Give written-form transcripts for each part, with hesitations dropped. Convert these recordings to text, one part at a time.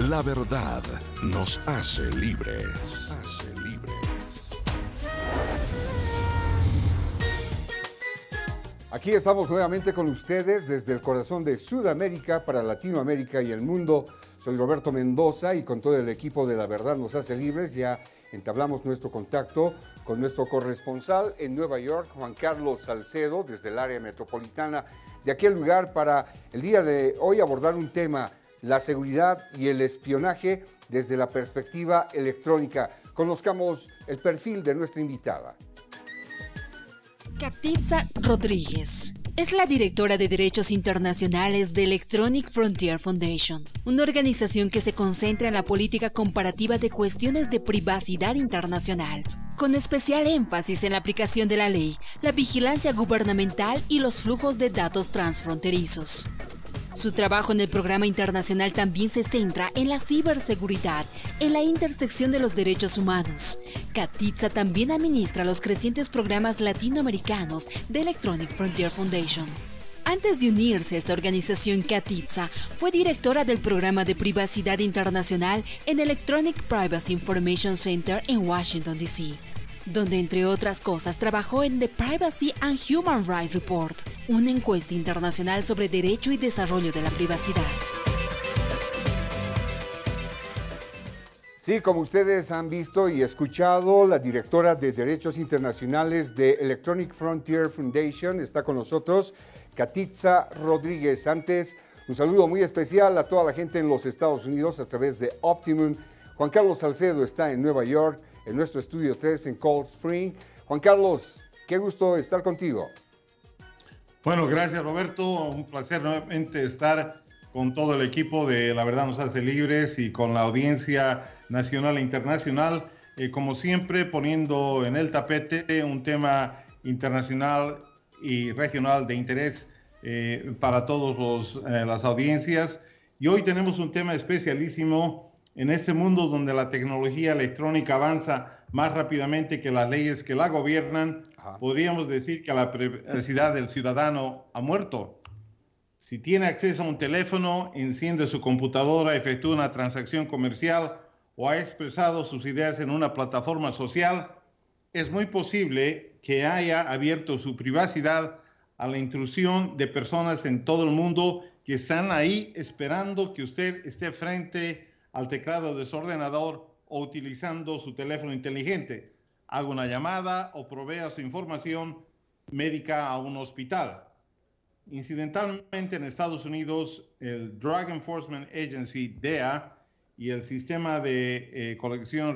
La verdad nos hace libres. Aquí estamos nuevamente con ustedes desde el corazón de Sudamérica para Latinoamérica y el mundo. Soy Roberto Mendoza y con todo el equipo de La Verdad nos hace libres ya entablamos nuestro contacto con nuestro corresponsal en Nueva York, Juan Carlos Salcedo, desde el área metropolitana de aquel lugar para el día de hoy abordar un tema, la seguridad y el espionaje desde la perspectiva electrónica. Conozcamos el perfil de nuestra invitada. Katitza Rodríguez es la directora de Derechos Internacionales de Electronic Frontier Foundation, una organización que se concentra en la política comparativa de cuestiones de privacidad internacional, con especial énfasis en la aplicación de la ley, la vigilancia gubernamental y los flujos de datos transfronterizos. Su trabajo en el programa internacional también se centra en la ciberseguridad, en la intersección de los derechos humanos. Katitza también administra los crecientes programas latinoamericanos de Electronic Frontier Foundation. Antes de unirse a esta organización, Katitza fue directora del programa de privacidad internacional en Electronic Privacy Information Center en Washington, D.C., donde entre otras cosas trabajó en The Privacy and Human Rights Report, una encuesta internacional sobre derecho y desarrollo de la privacidad. Sí, como ustedes han visto y escuchado, la directora de Derechos Internacionales de Electronic Frontier Foundation está con nosotros, Katitza Rodríguez. Antes, un saludo muy especial a toda la gente en los Estados Unidos a través de Optimum. Juan Carlos Salcedo está en Nueva York, en nuestro estudio 3 en Cold Spring. Juan Carlos, qué gusto estar contigo. Bueno, gracias Roberto, un placer nuevamente estar con todo el equipo de La Verdad nos hace libres y con la audiencia nacional e internacional, como siempre poniendo en el tapete un tema internacional y regional de interés para todas las audiencias. Y hoy tenemos un tema especialísimo en este mundo donde la tecnología electrónica avanza más rápidamente que las leyes que la gobiernan. Podríamos decir que la privacidad del ciudadano ha muerto. Si tiene acceso a un teléfono, enciende su computadora, efectúa una transacción comercial o ha expresado sus ideas en una plataforma social, es muy posible que haya abierto su privacidad a la intrusión de personas en todo el mundo que están ahí esperando que usted esté frente al teclado de su ordenador o utilizando su teléfono inteligente, haga una llamada o provea su información médica a un hospital. Incidentalmente, en Estados Unidos, el Drug Enforcement Agency, DEA, y el sistema de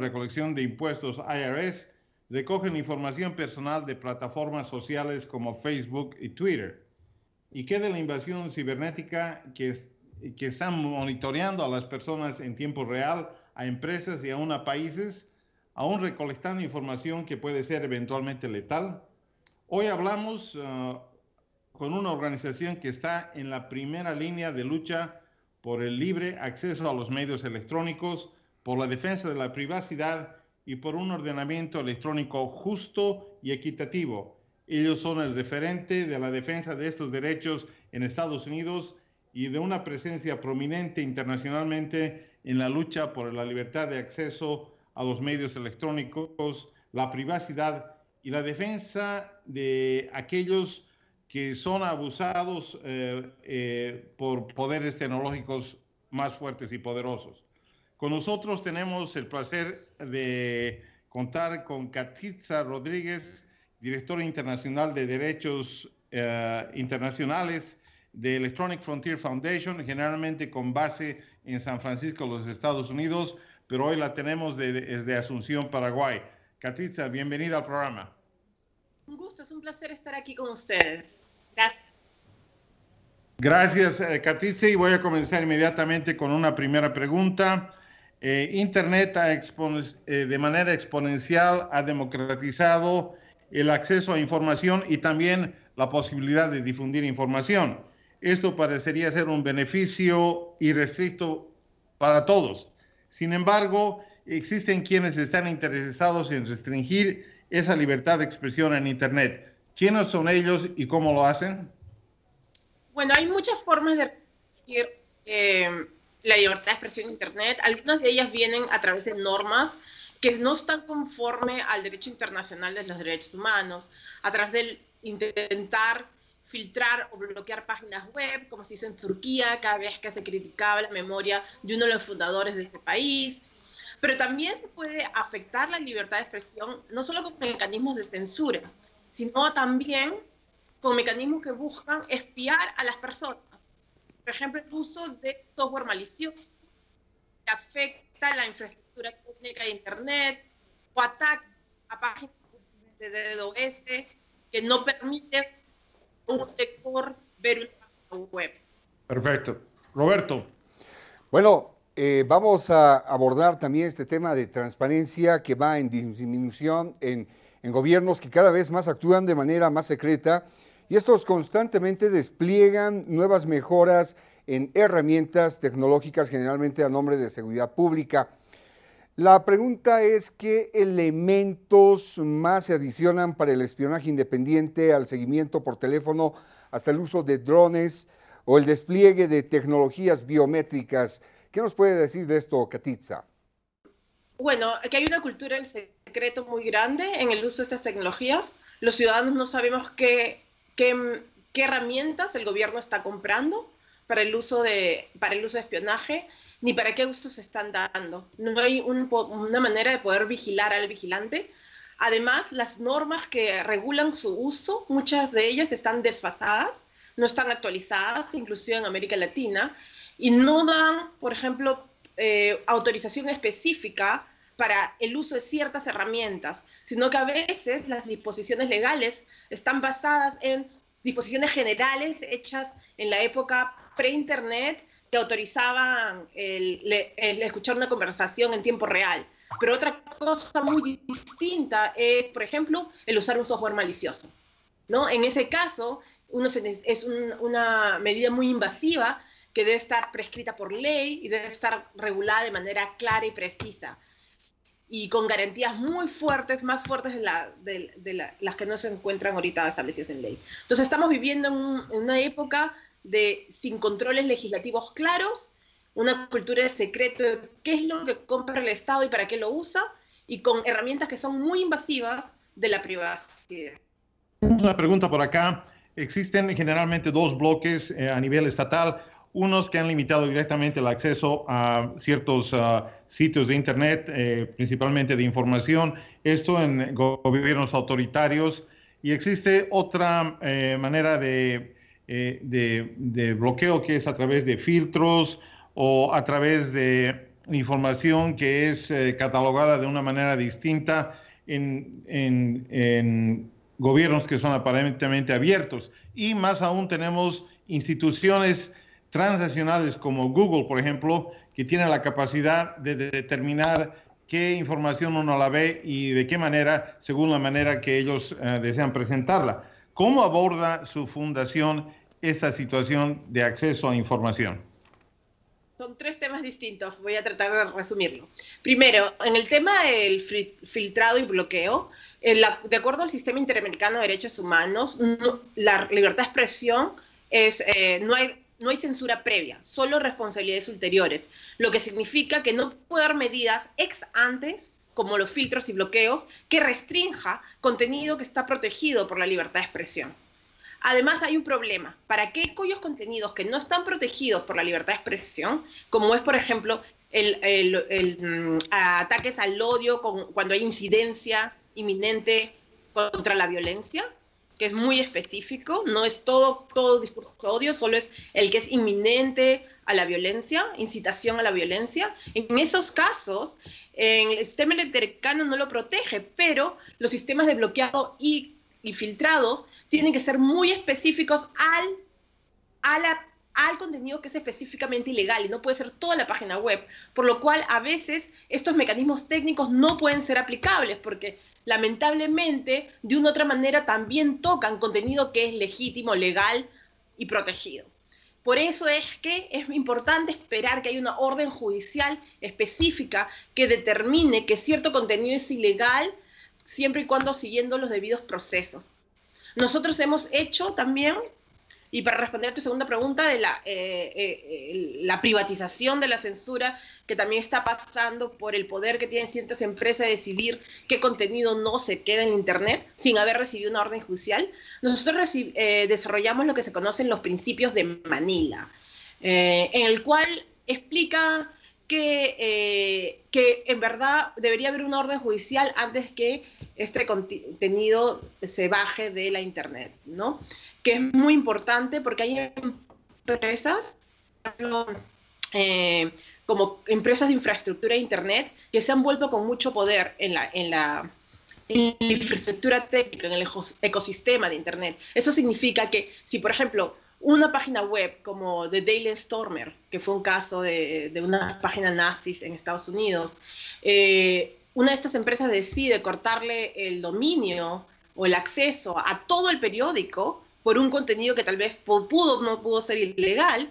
recolección de impuestos, IRS, recogen información personal de plataformas sociales como Facebook y Twitter. ¿Y qué de la invasión cibernética que están monitoreando a las personas en tiempo real, a empresas y aún a países, aún recolectando información que puede ser eventualmente letal? Hoy hablamos con una organización que está en la primera línea de lucha por el libre acceso a los medios electrónicos, por la defensa de la privacidad y por un ordenamiento electrónico justo y equitativo. Ellos son el referente de la defensa de estos derechos en Estados Unidos y de una presencia prominente internacionalmente en la lucha por la libertad de acceso a los medios electrónicos, la privacidad y la defensa de aquellos que son abusados por poderes tecnológicos más fuertes y poderosos. Con nosotros tenemos el placer de contar con Katitza Rodríguez, directora internacional de Derechos Internacionales de Electronic Frontier Foundation, generalmente con base en San Francisco, los Estados Unidos, pero hoy la tenemos desde Asunción, Paraguay. Katitza, bienvenida al programa. Un gusto, es un placer estar aquí con ustedes. Gracias. Gracias, Katitza, y voy a comenzar inmediatamente con una primera pregunta. Internet de manera exponencial ha democratizado el acceso a información y también la posibilidad de difundir información. Esto parecería ser un beneficio irrestricto para todos. Sin embargo, existen quienes están interesados en restringir esa libertad de expresión en Internet. ¿Quiénes son ellos y cómo lo hacen? Bueno, hay muchas formas de restringir la libertad de expresión en Internet. Algunas de ellas vienen a través de normas que no están conforme al derecho internacional de los derechos humanos, a través de intentar filtrar o bloquear páginas web, como se hizo en Turquía cada vez que se criticaba la memoria de uno de los fundadores de ese país. Pero también se puede afectar la libertad de expresión, no solo con mecanismos de censura, sino también con mecanismos que buscan espiar a las personas. Por ejemplo, el uso de software malicioso que afecta la infraestructura técnica de Internet, o ataques a páginas de DDoS que no permiten a un lector ver una página web. Perfecto. Roberto. Bueno, vamos a abordar también este tema de transparencia que va en disminución en gobiernos que cada vez más actúan de manera más secreta, y estos constantemente despliegan nuevas mejoras en herramientas tecnológicas, generalmente a nombre de seguridad pública. La pregunta es, ¿qué elementos más se adicionan para el espionaje independiente, al seguimiento por teléfono, hasta el uso de drones o el despliegue de tecnologías biométricas? ¿Qué nos puede decir de esto, Katitza? Bueno, que hay una cultura del secreto muy grande en el uso de estas tecnologías. Los ciudadanos no sabemos qué herramientas el gobierno está comprando para el uso de espionaje, ni para qué usos se están dando. No hay una manera de poder vigilar al vigilante. Además, las normas que regulan su uso, muchas de ellas están desfasadas, no están actualizadas, inclusive en América Latina, y no dan, por ejemplo, autorización específica para el uso de ciertas herramientas, sino que a veces las disposiciones legales están basadas en disposiciones generales hechas en la época pre-internet que autorizaban el escuchar una conversación en tiempo real. Pero otra cosa muy distinta es, por ejemplo, el usar un software malicioso, ¿no? En ese caso, es una medida muy invasiva que debe estar prescrita por ley y debe estar regulada de manera clara y precisa, y con garantías muy fuertes, más fuertes de las que no se encuentran ahorita establecidas en ley. Entonces estamos viviendo en una época sin controles legislativos claros, una cultura de secreto de qué es lo que compra el Estado y para qué lo usa, y con herramientas que son muy invasivas de la privacidad. Una pregunta por acá. Existen generalmente dos bloques a nivel estatal, unos que han limitado directamente el acceso a ciertos sitios de Internet, principalmente de información, esto en gobiernos autoritarios, y existe otra manera de bloqueo que es a través de filtros o a través de información que es catalogada de una manera distinta en gobiernos que son aparentemente abiertos. Y más aún tenemos instituciones transnacionales como Google, por ejemplo, que tienen la capacidad de determinar qué información uno la ve y de qué manera, según la manera que ellos desean presentarla. ¿Cómo aborda su fundación esta situación de acceso a información? Son tres temas distintos, voy a tratar de resumirlo. Primero, en el tema del filtrado y bloqueo, de acuerdo al Sistema Interamericano de Derechos Humanos, la libertad de expresión no hay censura previa, solo responsabilidades ulteriores, lo que significa que no puede haber medidas ex antes, como los filtros y bloqueos, que restrinja contenido que está protegido por la libertad de expresión. Además, hay un problema. Para aquellos contenidos que no están protegidos por la libertad de expresión, como es, por ejemplo, ataques al odio cuando hay incidencia inminente contra la violencia, que es muy específico, no es todo discurso de odio, solo es el que es inminente a la violencia, incitación a la violencia. En esos casos, el sistema interamericano no lo protege, pero los sistemas de bloqueado y filtrados tienen que ser muy específicos al contenido que es específicamente ilegal, y no puede ser toda la página web, por lo cual a veces estos mecanismos técnicos no pueden ser aplicables porque lamentablemente de una u otra manera también tocan contenido que es legítimo, legal y protegido. Por eso es que es importante esperar que haya una orden judicial específica que determine que cierto contenido es ilegal siempre y cuando siguiendo los debidos procesos. Nosotros hemos hecho también Y para responder a tu segunda pregunta de la privatización de la censura, que también está pasando por el poder que tienen ciertas empresas de decidir qué contenido no se queda en Internet sin haber recibido una orden judicial, nosotros desarrollamos lo que se conocen los principios de Manila, en el cual explica que en verdad debería haber una orden judicial antes que este contenido se baje de la Internet, ¿no? Que es muy importante porque hay empresas, como empresas de infraestructura de Internet, que se han vuelto con mucho poder en la infraestructura técnica, en el ecosistema de Internet. Eso significa que si, por ejemplo, una página web como The Daily Stormer, que fue un caso de una página nazis en Estados Unidos, una de estas empresas decide cortarle el dominio o el acceso a todo el periódico por un contenido que tal vez no pudo ser ilegal.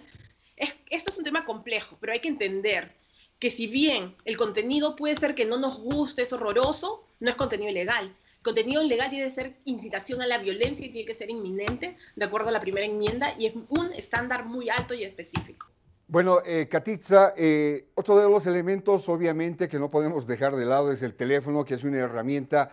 Esto es un tema complejo, pero hay que entender que si bien el contenido puede ser que no nos guste, es horroroso, no es contenido ilegal. Contenido ilegal tiene que ser incitación a la violencia y tiene que ser inminente, de acuerdo a la primera enmienda, y es un estándar muy alto y específico. Bueno, Katitza, otro de los elementos obviamente que no podemos dejar de lado es el teléfono, que es una herramienta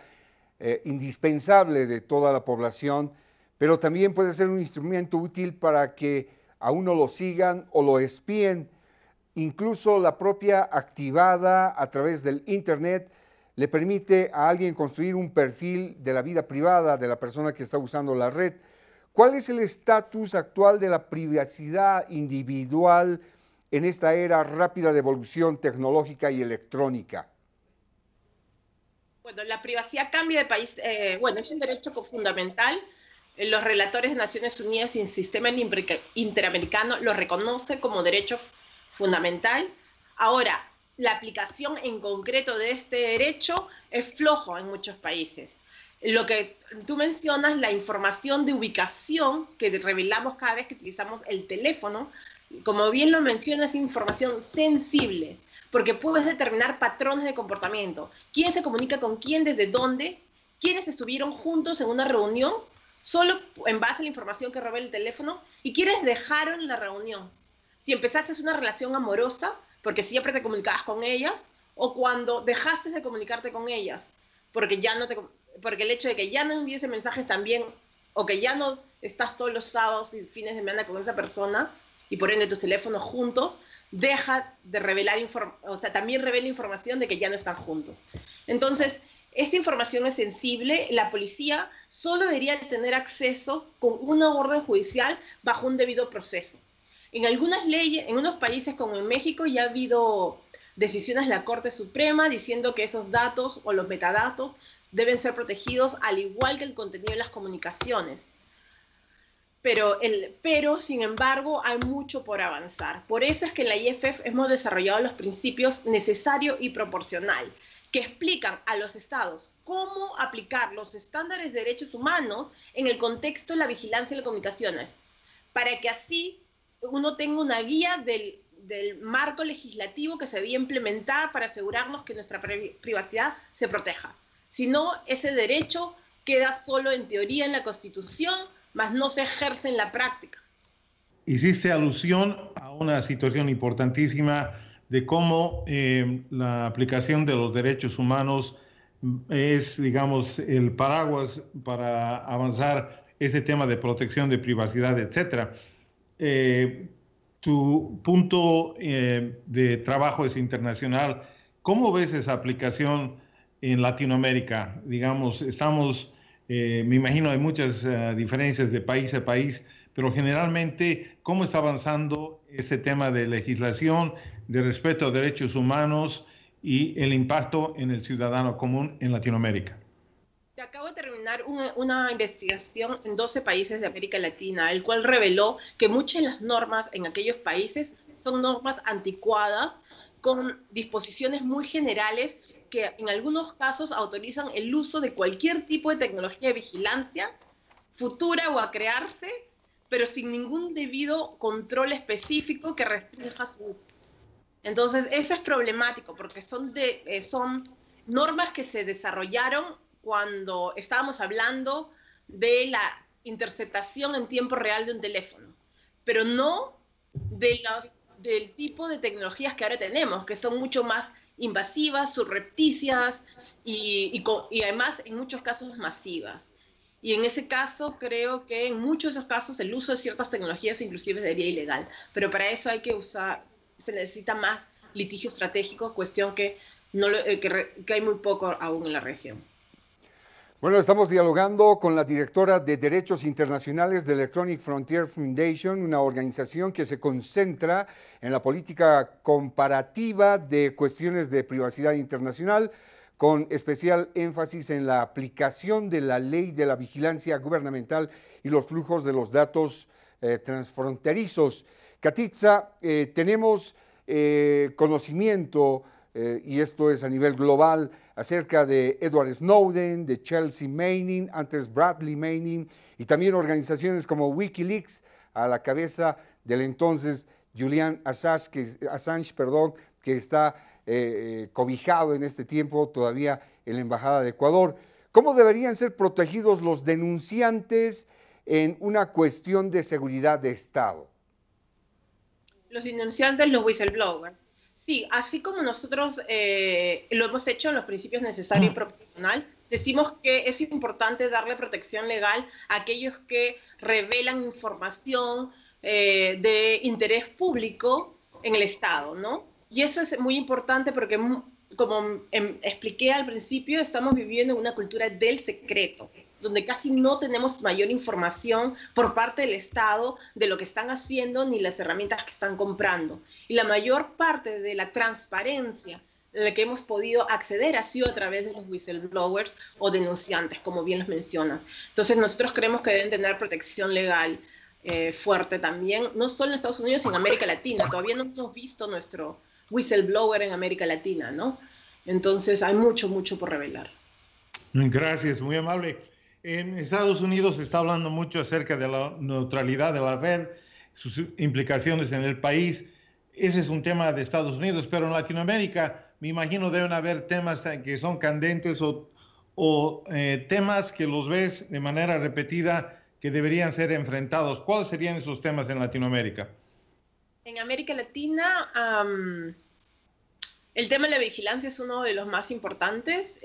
indispensable de toda la población, pero también puede ser un instrumento útil para que a uno lo sigan o lo espíen. Incluso la propia activada a través del Internet le permite a alguien construir un perfil de la vida privada de la persona que está usando la red. ¿Cuál es el estatus actual de la privacidad individual en esta era rápida de evolución tecnológica y electrónica? Bueno, la privacidad cambia de país. Es un derecho fundamental. Los relatores de Naciones Unidas y el sistema interamericano lo reconocen como derecho fundamental. Ahora, la aplicación en concreto de este derecho es flojo en muchos países. Lo que tú mencionas, la información de ubicación que revelamos cada vez que utilizamos el teléfono, como bien lo mencionas, es información sensible, porque puedes determinar patrones de comportamiento. ¿Quién se comunica con quién, desde dónde? ¿Quiénes estuvieron juntos en una reunión? Solo en base a la información que revela el teléfono. ¿Y quiénes dejaron la reunión? Si empezaste una relación amorosa, porque siempre te comunicabas con ellas, o cuando dejaste de comunicarte con ellas, porque el hecho de que ya no envíes mensajes también, o que ya no estás todos los sábados y fines de semana con esa persona, y por ende tus teléfonos juntos, deja de revelar también revela información de que ya no están juntos. Entonces, esta información es sensible. La policía solo debería tener acceso con una orden judicial bajo un debido proceso. En algunas leyes, en unos países como en México, ya ha habido decisiones de la Corte Suprema diciendo que esos datos o los metadatos deben ser protegidos al igual que el contenido de las comunicaciones. Pero, sin embargo, hay mucho por avanzar. Por eso es que en la IFF hemos desarrollado los principios necesario y proporcional, que explican a los estados cómo aplicar los estándares de derechos humanos en el contexto de la vigilancia de las comunicaciones, para que así uno tenga una guía del marco legislativo que se debía implementar para asegurarnos que nuestra privacidad se proteja. Si no, ese derecho queda solo en teoría en la Constitución, mas no se ejerce en la práctica. Hiciste alusión a una situación importantísima de cómo la aplicación de los derechos humanos es, digamos, el paraguas para avanzar ese tema de protección de privacidad, etcétera. Tu punto de trabajo es internacional. ¿Cómo ves esa aplicación en Latinoamérica? Digamos, estamos, me imagino, hay muchas diferencias de país a país, pero generalmente, ¿cómo está avanzando este tema de legislación, de respeto a derechos humanos y el impacto en el ciudadano común en Latinoamérica? Acabo de terminar una investigación en 12 países de América Latina, el cual reveló que muchas de las normas en aquellos países son normas anticuadas, con disposiciones muy generales que en algunos casos autorizan el uso de cualquier tipo de tecnología de vigilancia futura o a crearse, pero sin ningún debido control específico que restrinja su uso. Entonces, eso es problemático porque son normas que se desarrollaron cuando estábamos hablando de interceptación en tiempo real de un teléfono, pero no del tipo de tecnologías que ahora tenemos, que son mucho más invasivas, subrepticias y además en muchos casos masivas. Y en ese caso creo que en muchos de esos casos el uso de ciertas tecnologías inclusive sería ilegal, pero para eso se necesita más litigio estratégico, cuestión que hay muy poco aún en la región. Bueno, estamos dialogando con la directora de Derechos Internacionales de Electronic Frontier Foundation, una organización que se concentra en la política comparativa de cuestiones de privacidad internacional, con especial énfasis en la aplicación de la ley de la vigilancia gubernamental y los flujos de los datos transfronterizos. Katitza, tenemos conocimiento, y esto es a nivel global, acerca de Edward Snowden, de Chelsea Manning, antes Bradley Manning, y también organizaciones como Wikileaks, a la cabeza del entonces Julian Assange, que está cobijado en este tiempo todavía en la Embajada de Ecuador. ¿Cómo deberían ser protegidos los denunciantes en una cuestión de seguridad de Estado? Los denunciantes, los whistleblowers. Sí, así como nosotros lo hemos hecho en los principios necesario y proporcional, decimos que es importante darle protección legal a aquellos que revelan información de interés público en el Estado, ¿no? Y eso es muy importante porque, como expliqué al principio, estamos viviendo en una cultura del secreto, donde casi no tenemos mayor información por parte del Estado de lo que están haciendo ni las herramientas que están comprando. Y la mayor parte de la transparencia en la que hemos podido acceder ha sido a través de los whistleblowers o denunciantes, como bien los mencionas. Entonces nosotros creemos que deben tener protección legal fuerte también, no solo en Estados Unidos, sino en América Latina. Todavía no hemos visto nuestro whistleblower en América Latina, ¿no? Entonces hay mucho, mucho por revelar. Gracias, muy amable. En Estados Unidos se está hablando mucho acerca de la neutralidad de la red, sus implicaciones en el país. Ese es un tema de Estados Unidos, pero en Latinoamérica me imagino deben haber temas que son candentes o temas que los ves de manera repetida que deberían ser enfrentados. ¿Cuáles serían esos temas en Latinoamérica? En América Latina, el tema de la vigilancia es uno de los más importantes.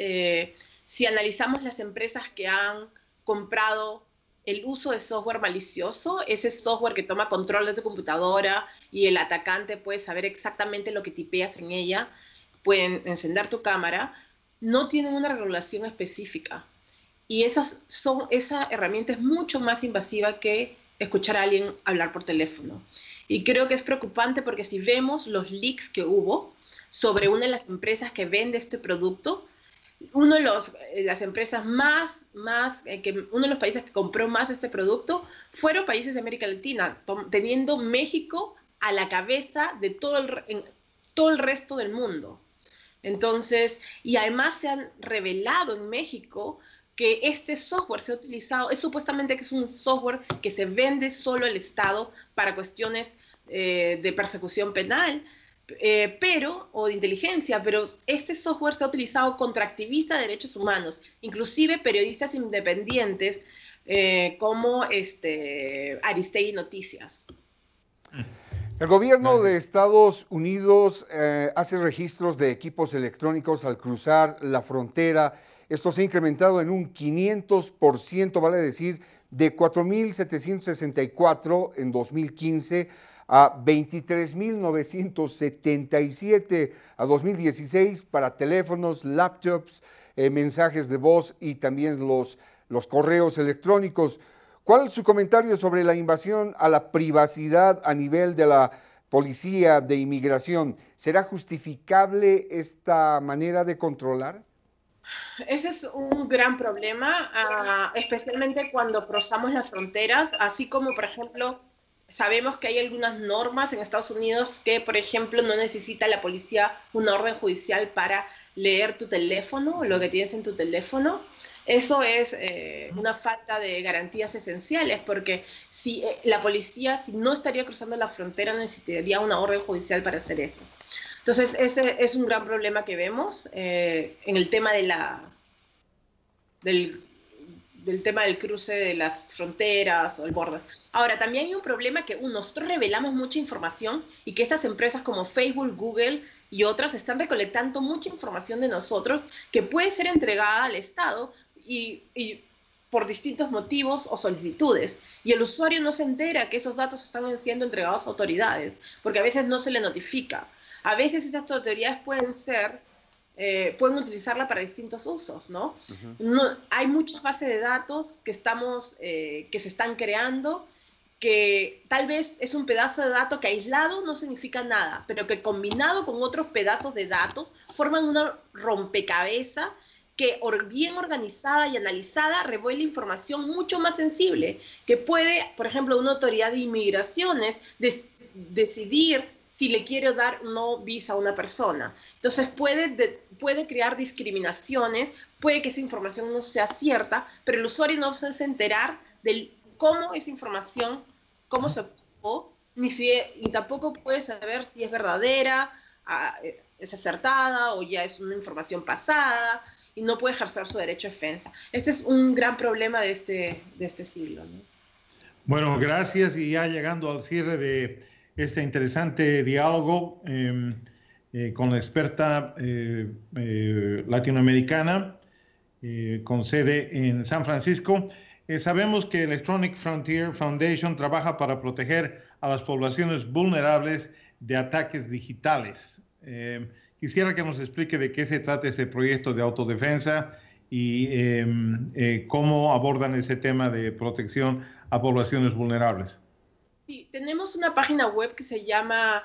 Si analizamos las empresas que han comprado el uso de software malicioso, ese software que toma control de tu computadora y el atacante puede saber exactamente lo que tipeas en ella, pueden encender tu cámara, no tienen una regulación específica. Y esa herramienta es mucho más invasiva que escuchar a alguien hablar por teléfono. Y creo que es preocupante porque si vemos los leaks que hubo sobre una de las empresas que vende este producto, uno de los países que compró más este producto fueron países de América Latina, teniendo México a la cabeza de todo el resto del mundo. Entonces, y además se han revelado en México que este software se ha utilizado, supuestamente que es un software que se vende solo al Estado para cuestiones de persecución penal, o de inteligencia, pero este software se ha utilizado contra activistas de derechos humanos, inclusive periodistas independientes como Aristegui Noticias. El gobierno de Estados Unidos hace registros de equipos electrónicos al cruzar la frontera. Esto se ha incrementado en un 500%, vale decir, de 4.764 en 2015 a 23.977 a 2016 para teléfonos, laptops, mensajes de voz y también los correos electrónicos. ¿Cuál es su comentario sobre la invasión a la privacidad a nivel de la Policía de Inmigración? ¿Será justificable esta manera de controlar? Ese es un gran problema, especialmente cuando cruzamos las fronteras, así como, por ejemplo, sabemos que hay algunas normas en Estados Unidos que, por ejemplo, no necesita la policía una orden judicial para leer tu teléfono, lo que tienes en tu teléfono. Eso es una falta de garantías esenciales, porque si la policía, si no estaría cruzando la frontera, necesitaría una orden judicial para hacer eso. Entonces, ese es un gran problema que vemos en el tema de del tema del cruce de las fronteras o el borde. Ahora, también hay un problema que nosotros revelamos mucha información y que estas empresas como Facebook, Google y otras están recolectando mucha información de nosotros que puede ser entregada al Estado y por distintos motivos o solicitudes. Y el usuario no se entera que esos datos están siendo entregados a autoridades, porque a veces no se le notifica. A veces estas autoridades pueden utilizarla para distintos usos, ¿no? Hay muchas bases de datos que se están creando, que tal vez es un pedazo de dato que aislado no significa nada, pero que combinado con otros pedazos de datos forman una rompecabezas que bien organizada y analizada revela información mucho más sensible, que puede, por ejemplo, una autoridad de inmigraciones decidir si le quiere dar o no visa a una persona. Entonces puede crear discriminaciones, puede que esa información no sea cierta, pero el usuario no se va a enterar de cómo esa información, cómo se obtuvo, y tampoco puede saber si es verdadera, es acertada o ya es una información pasada, y no puede ejercer su derecho a defensa. Este es un gran problema de este siglo, ¿no? Bueno, gracias. Y ya llegando al cierre de este interesante diálogo con la experta latinoamericana con sede en San Francisco. Sabemos que Electronic Frontier Foundation trabaja para proteger a las poblaciones vulnerables de ataques digitales. Quisiera que nos explique de qué se trata ese proyecto de autodefensa y cómo abordan ese tema de protección a poblaciones vulnerables. Sí, tenemos una página web que se llama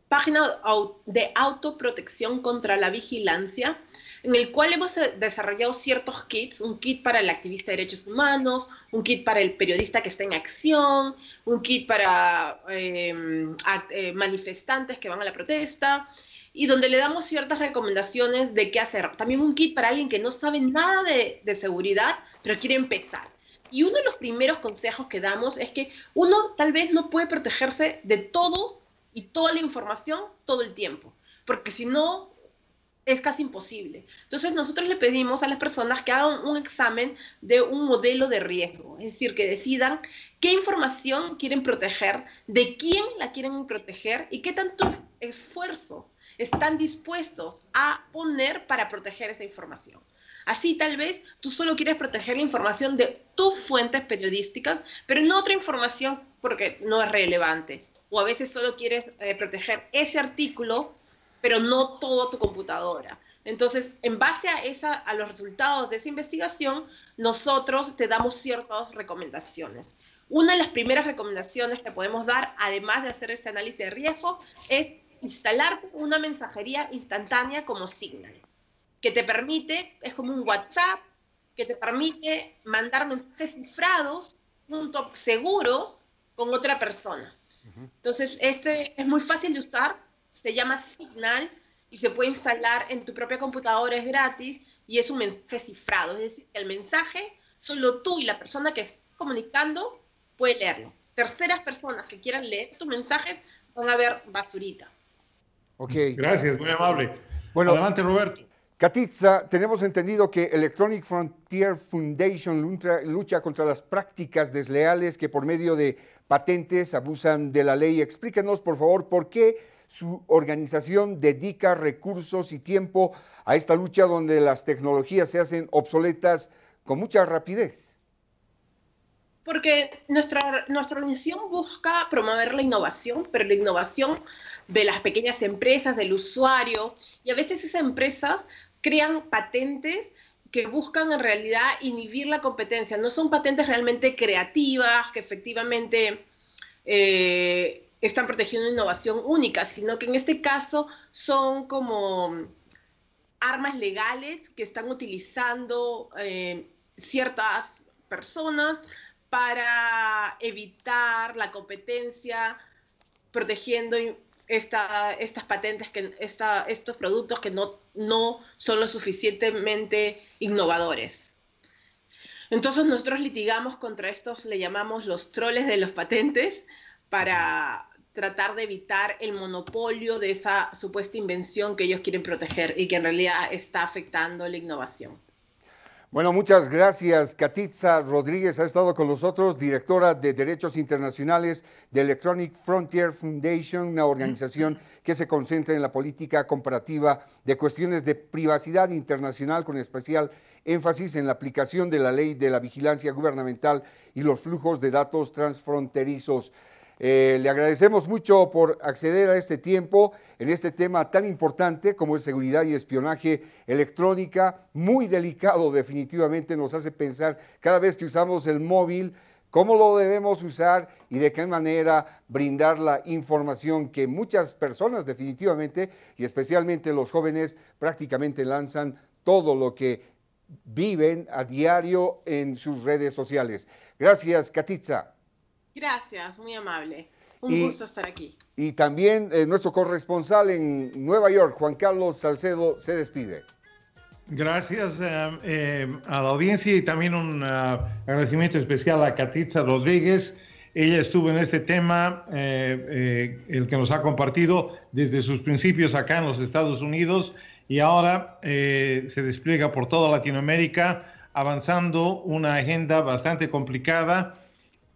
Página de Autoprotección contra la Vigilancia, en el cual hemos desarrollado ciertos kits, un kit para el activista de derechos humanos, un kit para el periodista que está en acción, un kit para manifestantes que van a la protesta, y donde le damos ciertas recomendaciones de qué hacer. También un kit para alguien que no sabe nada de seguridad, pero quiere empezar. Y uno de los primeros consejos que damos es que uno tal vez no puede protegerse de todos y toda la información todo el tiempo, porque si no, es casi imposible. Entonces nosotros le pedimos a las personas que hagan un examen de un modelo de riesgo, es decir, que decidan qué información quieren proteger, de quién la quieren proteger y qué tanto esfuerzo están dispuestos a poner para proteger esa información. Así tal vez tú solo quieres proteger la información de tus fuentes periodísticas, pero no otra información porque no es relevante. O a veces solo quieres proteger ese artículo, pero no toda tu computadora. Entonces, en base a los resultados de esa investigación, nosotros te damos ciertas recomendaciones. Una de las primeras recomendaciones que podemos dar, además de hacer este análisis de riesgo, es instalar una mensajería instantánea como Signal, que te permite, es como un WhatsApp, que te permite mandar mensajes cifrados, seguros, con otra persona. Entonces, este es muy fácil de usar, se llama Signal y se puede instalar en tu propia computadora, es gratis y es un mensaje cifrado. Es decir, el mensaje, solo tú y la persona que está comunicando puede leerlo. Terceras personas que quieran leer tus mensajes van a ver basurita. Ok. Gracias, muy amable. Bueno, adelante, Roberto. Katitza, tenemos entendido que Electronic Frontier Foundation lucha contra las prácticas desleales que por medio de patentes abusan de la ley. Explíquenos, por favor, por qué su organización dedica recursos y tiempo a esta lucha donde las tecnologías se hacen obsoletas con mucha rapidez. Porque nuestra organización busca promover la innovación, pero la innovación de las pequeñas empresas, del usuario, y a veces esas empresas crean patentes que buscan en realidad inhibir la competencia. No son patentes realmente creativas, que efectivamente están protegiendo innovación única, sino que en este caso son como armas legales que están utilizando ciertas personas para evitar la competencia, protegiendo estas patentes, estos productos que no son lo suficientemente innovadores. Entonces nosotros litigamos contra estos, le llamamos los troles de los patentes, para tratar de evitar el monopolio de esa supuesta invención que ellos quieren proteger y que en realidad está afectando la innovación. Bueno, muchas gracias. Katitza Rodríguez ha estado con nosotros, directora de Derechos Internacionales de Electronic Frontier Foundation, una organización que se concentra en la política comparativa de cuestiones de privacidad internacional, con especial énfasis en la aplicación de la ley de la vigilancia gubernamental y los flujos de datos transfronterizos. Le agradecemos mucho por acceder a este tiempo en este tema tan importante como es seguridad y espionaje electrónica, muy delicado definitivamente, nos hace pensar cada vez que usamos el móvil, cómo lo debemos usar y de qué manera brindar la información que muchas personas definitivamente y especialmente los jóvenes prácticamente lanzan todo lo que viven a diario en sus redes sociales. Gracias, Katitza. Gracias, muy amable. Un gusto estar aquí. Y también nuestro corresponsal en Nueva York, Juan Carlos Salcedo, se despide. Gracias a la audiencia y también un agradecimiento especial a Katitza Rodríguez. Ella estuvo en este tema, el que nos ha compartido desde sus principios acá en los Estados Unidos y ahora se despliega por toda Latinoamérica, avanzando una agenda bastante complicada.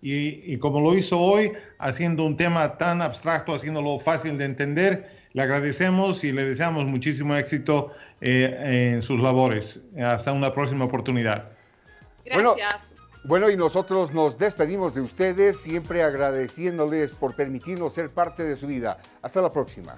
Y como lo hizo hoy, haciendo un tema tan abstracto, haciéndolo fácil de entender, le agradecemos y le deseamos muchísimo éxito en sus labores. Hasta una próxima oportunidad. Gracias. Bueno, y nosotros nos despedimos de ustedes, siempre agradeciéndoles por permitirnos ser parte de su vida. Hasta la próxima.